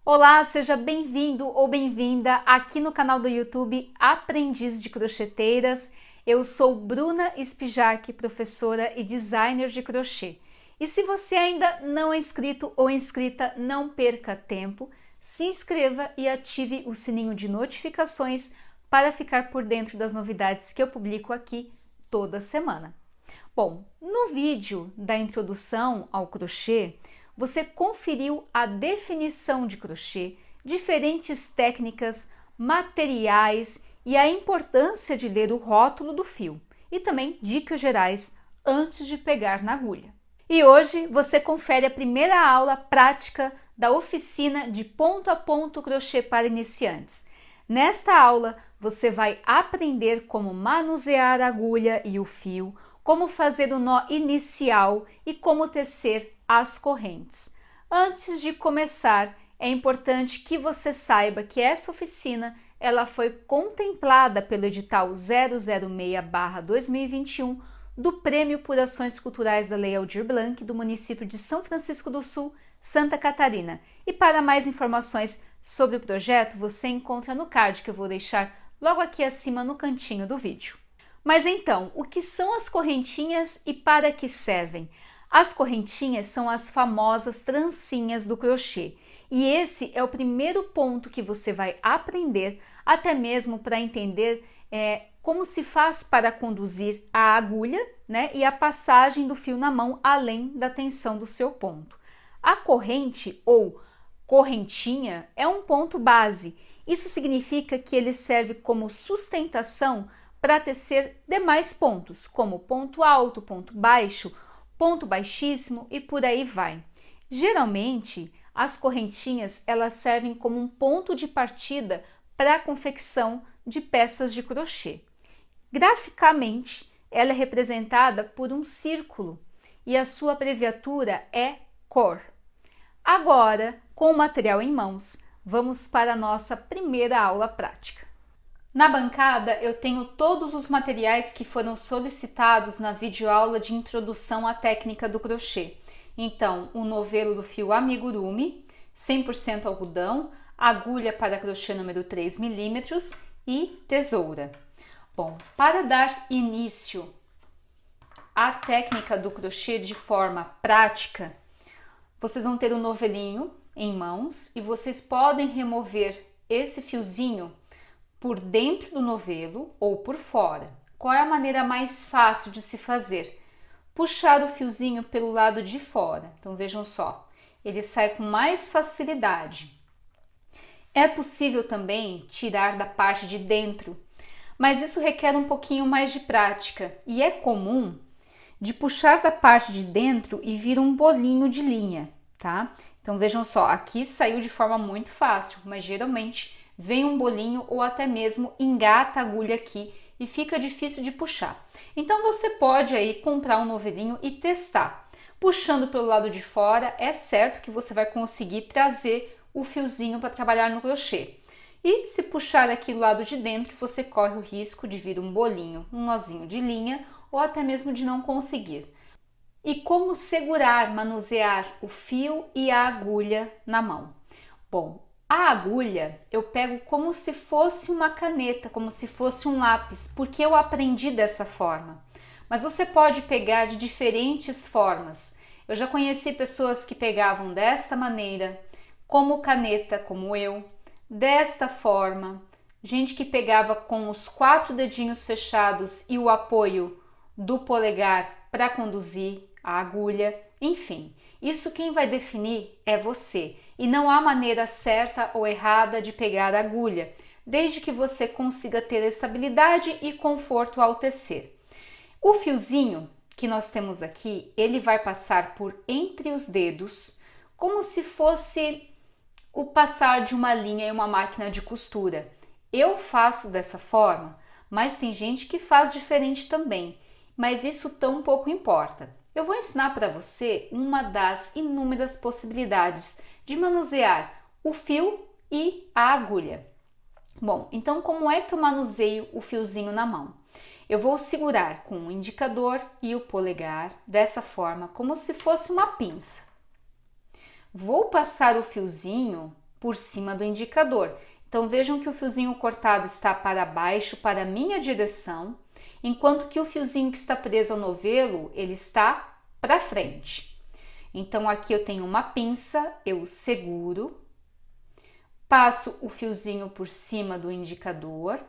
Olá, seja bem-vindo ou bem-vinda aqui no canal do YouTube Aprendiz de Crocheteiras. Eu sou Bruna Spijark, professora e designer de crochê. E se você ainda não é inscrito ou inscrita, não perca tempo, se inscreva e ative o sininho de notificações para ficar por dentro das novidades que eu publico aqui toda semana. Bom, no vídeo da introdução ao crochê, você conferiu a definição de crochê, diferentes técnicas, materiais e a importância de ler o rótulo do fio e também dicas gerais antes de pegar na agulha. E hoje você confere a primeira aula prática da oficina de ponto a ponto crochê para iniciantes. Nesta aula você vai aprender como manusear a agulha e o fio, como fazer o nó inicial e como tecer as correntes. Antes de começar, é importante que você saiba que essa oficina ela foi contemplada pelo edital 006/2021 do Prêmio por Ações Culturais da Lei Aldir Blanc do município de São Francisco do Sul, Santa Catarina. E para mais informações sobre o projeto, você encontra no card que eu vou deixar logo aqui acima no cantinho do vídeo. Mas então, o que são as correntinhas e para que servem? As correntinhas são as famosas trancinhas do crochê e esse é o primeiro ponto que você vai aprender, até mesmo para entender como se faz para conduzir a agulha, né, e a passagem do fio na mão além da tensão do seu ponto. A corrente ou correntinha é um ponto base. Isso significa que ele serve como sustentação para tecer demais pontos, como ponto alto, ponto baixo, ponto baixíssimo e por aí vai. Geralmente, as correntinhas elas servem como um ponto de partida para a confecção de peças de crochê. Graficamente, ela é representada por um círculo e a sua abreviatura é COR. Agora, com o material em mãos, vamos para a nossa primeira aula prática. Na bancada eu tenho todos os materiais que foram solicitados na videoaula de introdução à técnica do crochê. Então, o novelo do fio amigurumi, 100% algodão, agulha para crochê número 3 mm e tesoura. Bom, para dar início à técnica do crochê de forma prática, vocês vão ter um novelinho em mãos e vocês podem remover esse fiozinho por dentro do novelo ou por fora. Qual é a maneira mais fácil de se fazer? Puxar o fiozinho pelo lado de fora. Então vejam só, ele sai com mais facilidade. É possível também tirar da parte de dentro, mas isso requer um pouquinho mais de prática e é comum de puxar da parte de dentro e vir um bolinho de linha, tá? Então vejam só, aqui saiu de forma muito fácil, mas geralmente vem um bolinho ou até mesmo engata a agulha aqui e fica difícil de puxar. Então você pode aí comprar um novelinho e testar. Puxando pelo lado de fora, é certo que você vai conseguir trazer o fiozinho para trabalhar no crochê. E se puxar aqui do lado de dentro, você corre o risco de vir um bolinho, um nozinho de linha ou até mesmo de não conseguir. E como segurar, manusear o fio e a agulha na mão? Bom, a agulha eu pego como se fosse uma caneta, como se fosse um lápis, porque eu aprendi dessa forma. Mas você pode pegar de diferentes formas. Eu já conheci pessoas que pegavam desta maneira, como caneta, como eu, desta forma, gente que pegava com os 4 dedinhos fechados e o apoio do polegar para conduzir a agulha, enfim. Isso quem vai definir é você. E não há maneira certa ou errada de pegar a agulha, desde que você consiga ter estabilidade e conforto ao tecer. O fiozinho que nós temos aqui, ele vai passar por entre os dedos, como se fosse o passar de uma linha em uma máquina de costura. Eu faço dessa forma, mas tem gente que faz diferente também, mas isso tão pouco importa. Eu vou ensinar para você uma das inúmeras possibilidades de manusear o fio e a agulha. Bom, então como é que eu manuseio o fiozinho na mão? Eu vou segurar com o indicador e o polegar dessa forma, como se fosse uma pinça. Vou passar o fiozinho por cima do indicador. Então vejam que o fiozinho cortado está para baixo, para a minha direção, enquanto que o fiozinho que está preso ao novelo, ele está para frente. Então aqui eu tenho uma pinça, eu seguro, passo o fiozinho por cima do indicador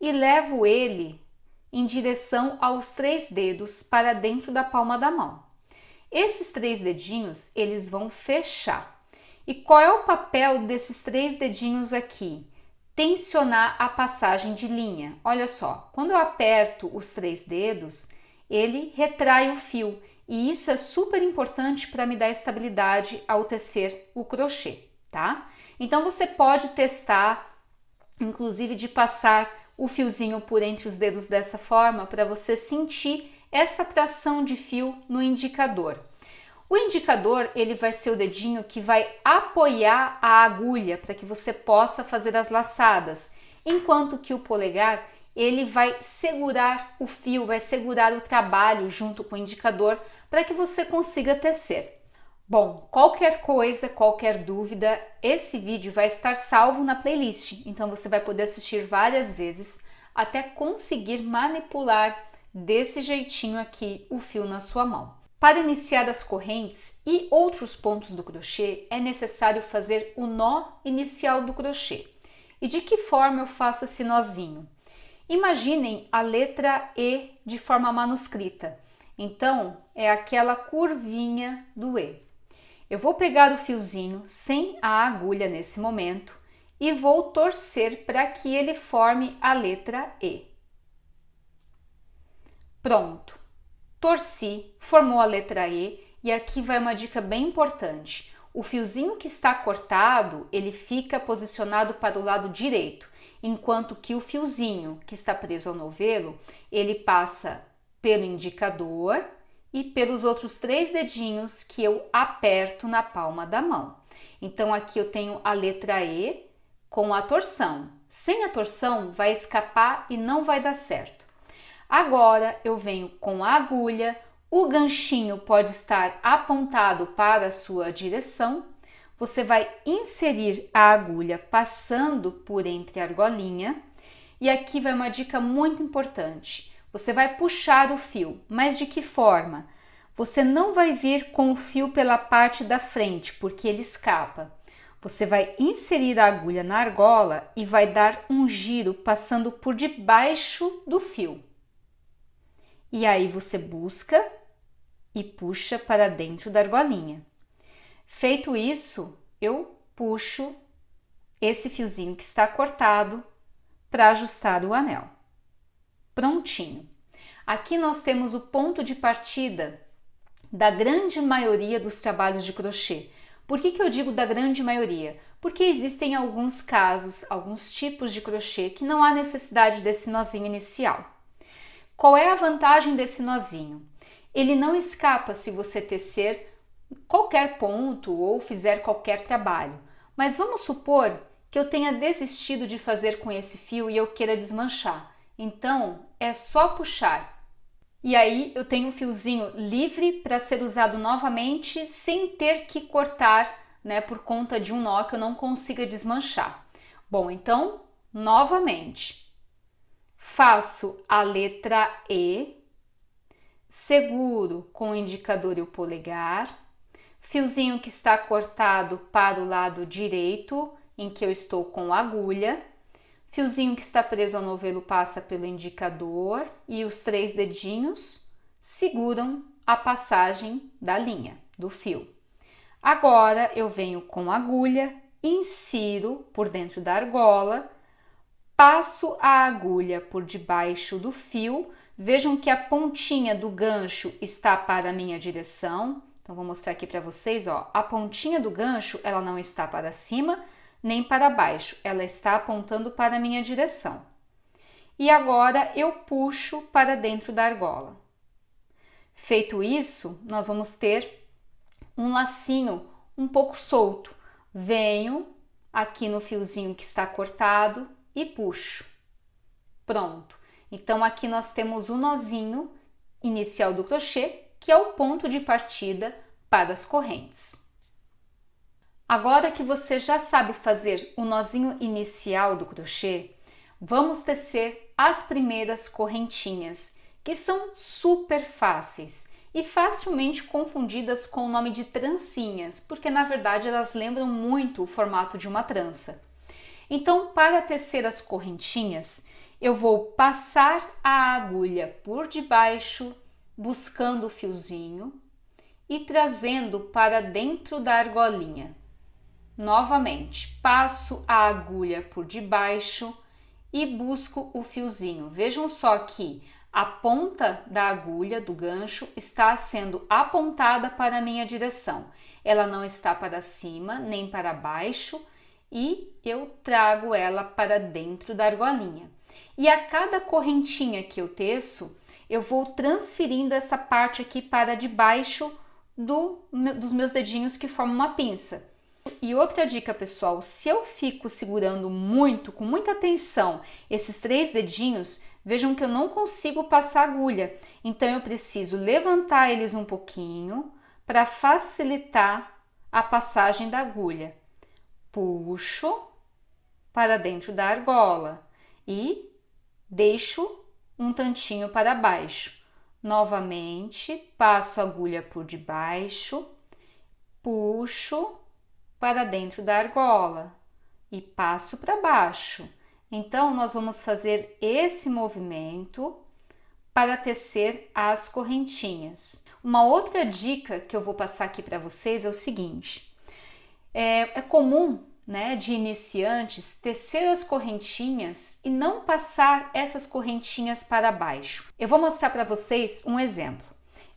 e levo ele em direção aos 3 dedos para dentro da palma da mão. Esses 3 dedinhos, eles vão fechar. E qual é o papel desses 3 dedinhos aqui? Tensionar a passagem de linha. Olha só, quando eu aperto os 3 dedos, ele retrai o fio. E isso é super importante para me dar estabilidade ao tecer o crochê, tá? Então você pode testar, inclusive de passar o fiozinho por entre os dedos dessa forma para você sentir essa tração de fio no indicador. O indicador, ele vai ser o dedinho que vai apoiar a agulha para que você possa fazer as laçadas, enquanto que o polegar, ele vai segurar o fio, vai segurar o trabalho junto com o indicador para que você consiga tecer. Bom, qualquer coisa, qualquer dúvida, esse vídeo vai estar salvo na playlist, então você vai poder assistir várias vezes até conseguir manipular desse jeitinho aqui o fio na sua mão. Para iniciar as correntes e outros pontos do crochê, é necessário fazer o nó inicial do crochê. E de que forma eu faço esse nozinho? Imaginem a letra E de forma manuscrita, então é aquela curvinha do E. Eu vou pegar o fiozinho sem a agulha nesse momento e vou torcer para que ele forme a letra E. Pronto, torci, formou a letra E e aqui vai uma dica bem importante. O fiozinho que está cortado, ele fica posicionado para o lado direito, enquanto que o fiozinho que está preso ao novelo, ele passa pelo indicador e pelos outros 3 dedinhos que eu aperto na palma da mão. Então aqui eu tenho a letra E com a torção. Sem a torção vai escapar e não vai dar certo. Agora eu venho com a agulha, o ganchinho pode estar apontado para a sua direção. Você vai inserir a agulha passando por entre a argolinha. E aqui vai uma dica muito importante. Você vai puxar o fio, mas de que forma? Você não vai vir com o fio pela parte da frente, porque ele escapa. Você vai inserir a agulha na argola e vai dar um giro passando por debaixo do fio. E aí você busca e puxa para dentro da argolinha. Feito isso, eu puxo esse fiozinho que está cortado para ajustar o anel. Prontinho. Aqui nós temos o ponto de partida da grande maioria dos trabalhos de crochê. Por que eu digo da grande maioria? Porque existem alguns casos, alguns tipos de crochê que não há necessidade desse nozinho inicial. Qual é a vantagem desse nozinho? Ele não escapa se você tecer qualquer ponto ou fizer qualquer trabalho. Mas vamos supor que eu tenha desistido de fazer com esse fio e eu queira desmanchar. Então, é só puxar. E aí eu tenho um fiozinho livre para ser usado novamente sem ter que cortar, né, por conta de um nó que eu não consiga desmanchar. Bom, então, novamente, faço a letra E, seguro com o indicador e o polegar, fiozinho que está cortado para o lado direito, em que eu estou com a agulha, fiozinho que está preso ao novelo passa pelo indicador e os 3 dedinhos seguram a passagem da linha, do fio. Agora eu venho com a agulha, insiro por dentro da argola, passo a agulha por debaixo do fio. Vejam que a pontinha do gancho está para a minha direção. Então vou mostrar aqui para vocês, ó. A pontinha do gancho, ela não está para cima nem para baixo, ela está apontando para a minha direção. E agora eu puxo para dentro da argola. Feito isso, nós vamos ter um lacinho um pouco solto. Venho aqui no fiozinho que está cortado e puxo. Pronto. Então aqui nós temos o nozinho inicial do crochê, que é o ponto de partida para as correntes. Agora que você já sabe fazer o nozinho inicial do crochê, vamos tecer as primeiras correntinhas, que são super fáceis e facilmente confundidas com o nome de trancinhas, porque na verdade elas lembram muito o formato de uma trança. Então, para tecer as correntinhas, eu vou passar a agulha por debaixo, buscando o fiozinho e trazendo para dentro da argolinha. Novamente, passo a agulha por debaixo e busco o fiozinho. Vejam só que a ponta da agulha do gancho está sendo apontada para a minha direção. Ela não está para cima nem para baixo e eu trago ela para dentro da argolinha. E a cada correntinha que eu teço, eu vou transferindo essa parte aqui para debaixo dos meus dedinhos que formam uma pinça. E outra dica, pessoal, se eu fico segurando muito, com muita atenção, esses 3 dedinhos, vejam que eu não consigo passar a agulha. Então eu preciso levantar eles um pouquinho para facilitar a passagem da agulha. Puxo para dentro da argola e deixo um tantinho para baixo. Novamente, passo a agulha por debaixo, puxo para dentro da argola e passo para baixo. Então, nós vamos fazer esse movimento para tecer as correntinhas. Uma outra dica que eu vou passar aqui para vocês é o seguinte: é comum, né, de iniciantes tecer as correntinhas e não passar essas correntinhas para baixo. Eu vou mostrar para vocês um exemplo.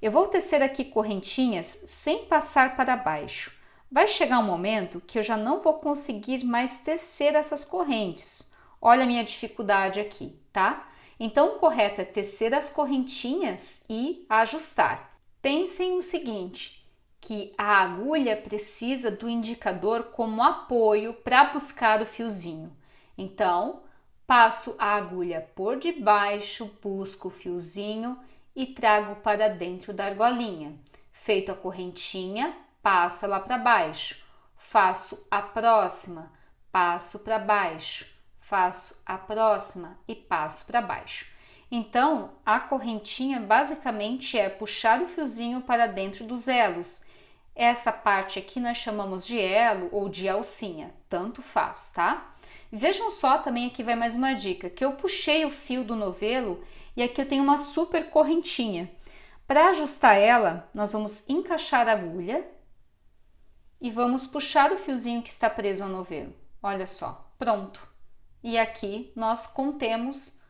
Eu vou tecer aqui correntinhas sem passar para baixo. Vai chegar um momento que eu já não vou conseguir mais tecer essas correntes. Olha a minha dificuldade aqui, tá? Então, o correto é tecer as correntinhas e ajustar. Pensem o seguinte, que a agulha precisa do indicador como apoio para buscar o fiozinho. Então, passo a agulha por debaixo, busco o fiozinho e trago para dentro da argolinha. Feito a correntinha, passo ela para baixo, faço a próxima, passo para baixo, faço a próxima e passo para baixo. Então, a correntinha basicamente é puxar o fiozinho para dentro dos elos. Essa parte aqui nós chamamos de elo ou de alcinha, tanto faz, tá? Vejam só, também aqui vai mais uma dica, que eu puxei o fio do novelo e aqui eu tenho uma super correntinha. Para ajustar ela, nós vamos encaixar a agulha e vamos puxar o fiozinho que está preso ao novelo. Olha só, pronto. E aqui nós contemos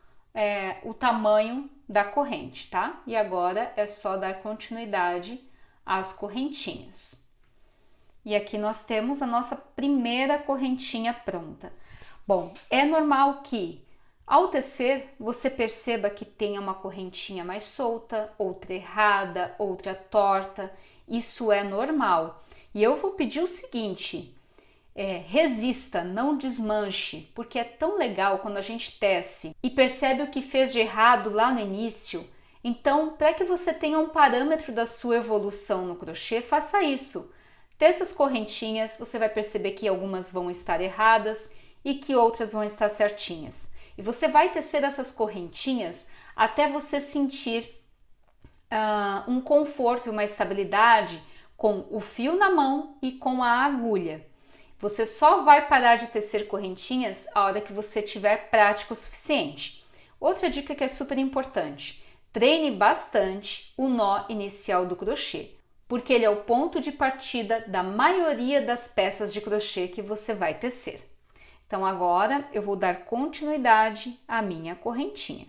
o tamanho da corrente, tá? E agora é só dar continuidade às correntinhas. E aqui nós temos a nossa primeira correntinha pronta. Bom, é normal que ao tecer você perceba que tenha uma correntinha mais solta, outra errada, outra torta. Isso é normal. E eu vou pedir o seguinte, resista, não desmanche, porque é tão legal quando a gente tece e percebe o que fez de errado lá no início. Então, para que você tenha um parâmetro da sua evolução no crochê, faça isso. Teça as correntinhas, você vai perceber que algumas vão estar erradas e que outras vão estar certinhas. E você vai tecer essas correntinhas até você sentir um conforto e uma estabilidade com o fio na mão e com a agulha. Você só vai parar de tecer correntinhas a hora que você tiver prática o suficiente. Outra dica que é super importante: treine bastante o nó inicial do crochê, porque ele é o ponto de partida da maioria das peças de crochê que você vai tecer. Então agora eu vou dar continuidade à minha correntinha.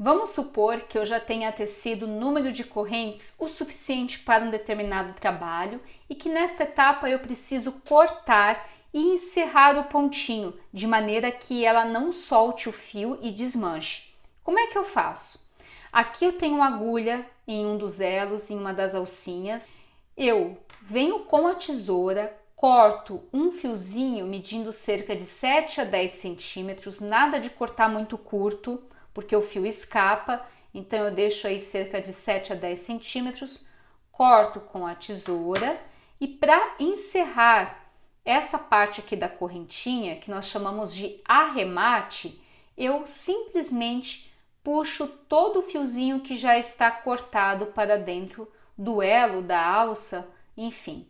Vamos supor que eu já tenha tecido o número de correntes o suficiente para um determinado trabalho e que nesta etapa eu preciso cortar e encerrar o pontinho de maneira que ela não solte o fio e desmanche. Como é que eu faço? Aqui eu tenho uma agulha em um dos elos, em uma das alcinhas. Eu venho com a tesoura, corto um fiozinho medindo cerca de 7 a 10 centímetros, nada de cortar muito curto, porque o fio escapa, então eu deixo aí cerca de 7 a 10 centímetros, corto com a tesoura e para encerrar essa parte aqui da correntinha, que nós chamamos de arremate, eu simplesmente puxo todo o fiozinho que já está cortado para dentro do elo da alça, enfim.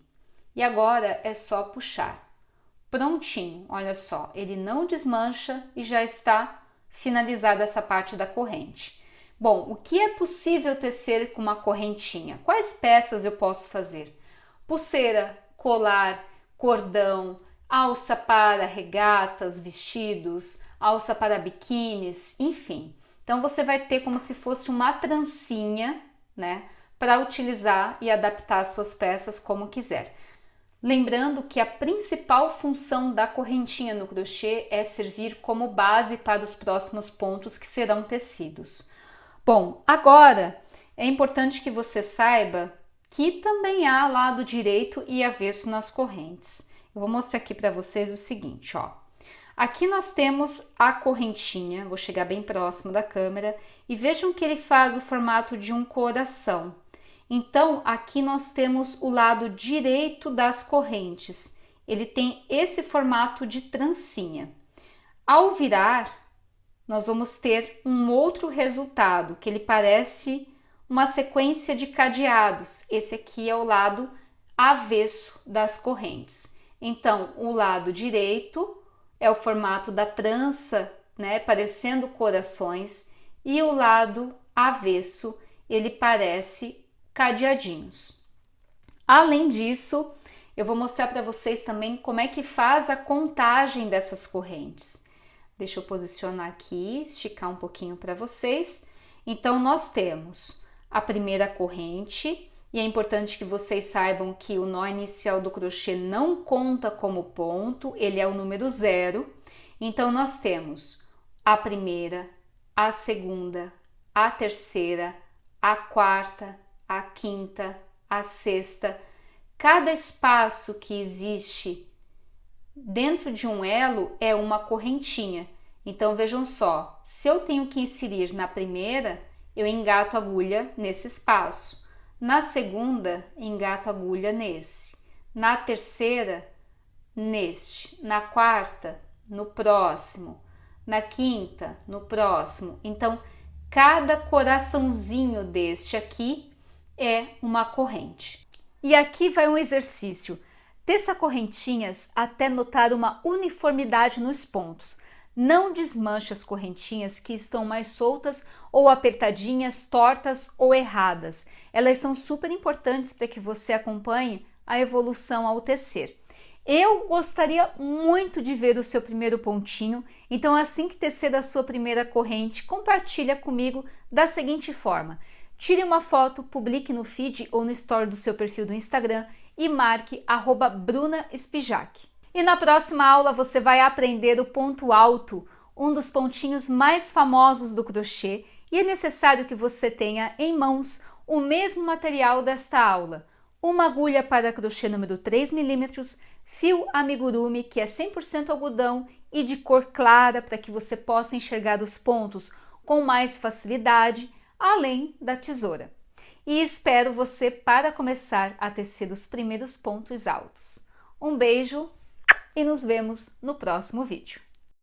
E agora é só puxar. Prontinho, olha só, ele não desmancha e já está finalizada essa parte da corrente. Bom, o que é possível tecer com uma correntinha? Quais peças eu posso fazer? Pulseira, colar, cordão, alça para regatas, vestidos, alça para biquínis, enfim. Então você vai ter como se fosse uma trancinha, né, para utilizar e adaptar as suas peças como quiser. Lembrando que a principal função da correntinha no crochê é servir como base para os próximos pontos que serão tecidos. Bom, agora é importante que você saiba que também há lado direito e avesso nas correntes. Eu vou mostrar aqui para vocês o seguinte, ó. Aqui nós temos a correntinha, vou chegar bem próximo da câmera e vejam que ele faz o formato de um coração. Então, aqui nós temos o lado direito das correntes. Ele tem esse formato de trancinha. Ao virar, nós vamos ter um outro resultado, que ele parece uma sequência de cadeados. Esse aqui é o lado avesso das correntes. Então, o lado direito é o formato da trança, né, parecendo corações, e o lado avesso, ele parece cadeadinhos. Além disso, eu vou mostrar para vocês também como é que faz a contagem dessas correntes. Deixa eu posicionar aqui, esticar um pouquinho para vocês. Então, nós temos a primeira corrente, e é importante que vocês saibam que o nó inicial do crochê não conta como ponto, ele é o número 0. Então, nós temos a primeira, a segunda, a terceira, a quarta, a quinta, a sexta. Cada espaço que existe dentro de um elo é uma correntinha. Então vejam só, se eu tenho que inserir na primeira, eu engato a agulha nesse espaço. Na segunda, engato a agulha nesse. Na terceira, neste. Na quarta, no próximo. Na quinta, no próximo. Então, cada coraçãozinho deste aqui é uma corrente. E aqui vai um exercício. Teça correntinhas até notar uma uniformidade nos pontos. Não desmanche as correntinhas que estão mais soltas ou apertadinhas, tortas ou erradas. Elas são super importantes para que você acompanhe a evolução ao tecer. Eu gostaria muito de ver o seu primeiro pontinho, então assim que tecer a sua primeira corrente, compartilha comigo da seguinte forma. Tire uma foto, publique no feed ou no story do seu perfil do Instagram e marque @BrunaSpijac. E na próxima aula você vai aprender o ponto alto, um dos pontinhos mais famosos do crochê, e é necessário que você tenha em mãos o mesmo material desta aula. Uma agulha para crochê número 3 mm, fio amigurumi que é 100% algodão e de cor clara para que você possa enxergar os pontos com mais facilidade, além da tesoura. E espero você para começar a tecer os primeiros pontos altos. Um beijo e nos vemos no próximo vídeo.